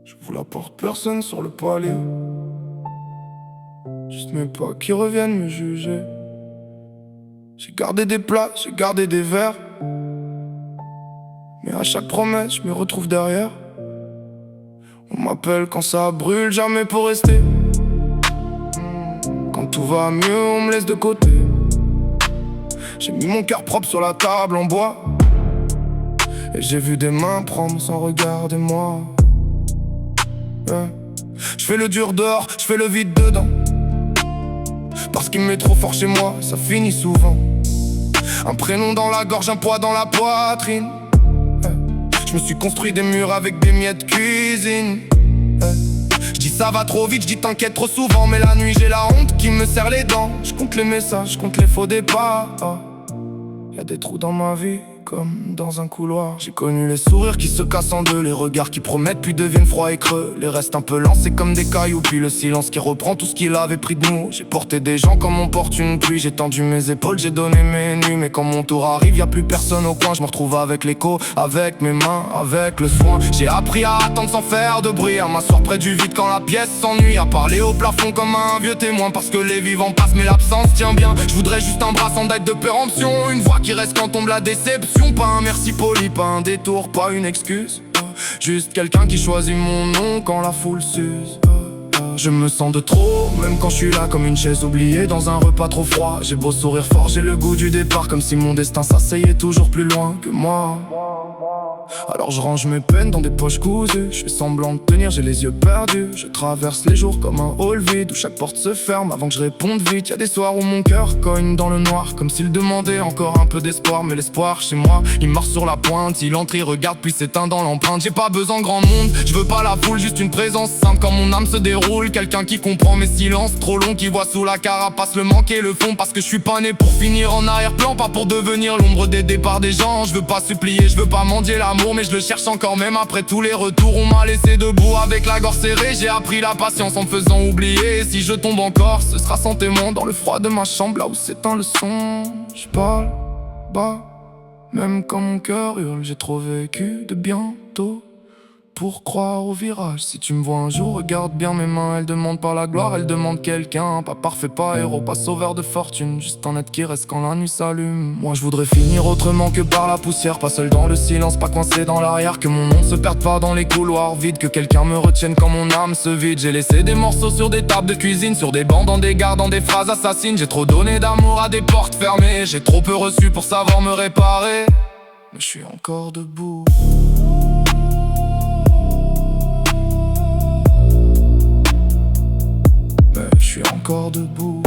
Je vous la porte, personne sur le palier. Juste mes pas qui reviennent me juger. J'ai gardé des plats, j'ai gardé des verres, mais à chaque promesse, je me retrouve derrière. On m'appelle quand ça brûle, jamais pour rester. Quand tout va mieux, on me laisse de côté. J'ai mis mon cœur propre sur la table en bois, et j'ai vu des mains prendre sans regarder moi. Ouais. Je fais le dur dehors, je fais le vide dedans, parce qu'il m'est trop fort chez moi, ça finit souvent. Un prénom dans la gorge, un poids dans la poitrine. Je me suis construit des murs avec des miettes cuisine. Je dis ça va trop vite, je dis t'inquiète trop souvent, mais la nuit j'ai la honte qui me serre les dents. Je compte les messages, je compte les faux départs. Y'a des trous dans ma vie, comme dans un couloir. J'ai connu les sourires qui se cassent en deux, les regards qui promettent puis deviennent froids et creux, les restes un peu lancés comme des cailloux, puis le silence qui reprend tout ce qu'il avait pris de nous. J'ai porté des gens comme on porte une pluie, j'ai tendu mes épaules, j'ai donné mes nuits. Mais quand mon tour arrive, y'a plus personne au coin. Je me retrouve avec l'écho, avec mes mains, avec le soin. J'ai appris à attendre sans faire de bruit, à m'asseoir près du vide quand la pièce s'ennuie, à parler au plafond comme un vieux témoin, parce que les vivants passent mais l'absence tient bien. Je voudrais juste un bras sans date de péremption, une voix qui reste quand tombe la déception. Pas un merci poli, pas un détour, pas une excuse, juste quelqu'un qui choisit mon nom quand la foule s'use. Je me sens de trop, même quand je suis là comme une chaise oubliée dans un repas trop froid. J'ai beau sourire fort, j'ai le goût du départ, comme si mon destin s'asseyait toujours plus loin que moi. Alors je range mes peines dans des poches cousues, je fais semblant de tenir, j'ai les yeux perdus. Je traverse les jours comme un hall vide où chaque porte se ferme avant que je réponde vite. Y'a des soirs où mon cœur cogne dans le noir, comme s'il demandait encore un peu d'espoir. Mais l'espoir chez moi, il marche sur la pointe, il entre, il regarde puis s'éteint dans l'empreinte. J'ai pas besoin de grand monde, je veux pas la foule, juste une présence simple quand mon âme se déroule. Quelqu'un qui comprend mes silences trop longs, qui voit sous la carapace le manque et le fond. Parce que je suis pas né pour finir en arrière-plan, pas pour devenir l'ombre des départs des gens. Je veux pas supplier, je veux pas mendier l'amour, mais je le cherche encore même après tous les retours. On m'a laissé debout avec la gorge serrée, j'ai appris la patience en me faisant oublier. Et si je tombe encore, ce sera sans témoin dans le froid de ma chambre, là où s'éteint le son. Je parle bas, même quand mon cœur hurle. J'ai trop vécu de bientôt pour croire au virage. Si tu me vois un jour, regarde bien mes mains. Elles demandent pas la gloire, elles demandent quelqu'un. Pas parfait, pas héros, pas sauveur de fortune, juste un être qui reste quand la nuit s'allume. Moi je voudrais finir autrement que par la poussière, pas seul dans le silence, pas coincé dans l'arrière. Que mon nom se perde pas dans les couloirs vides, que quelqu'un me retienne quand mon âme se vide. J'ai laissé des morceaux sur des tables de cuisine, sur des bancs, dans des gares, dans des phrases assassines. J'ai trop donné d'amour à des portes fermées, j'ai trop peu reçu pour savoir me réparer. Mais je suis encore debout. Je suis encore debout.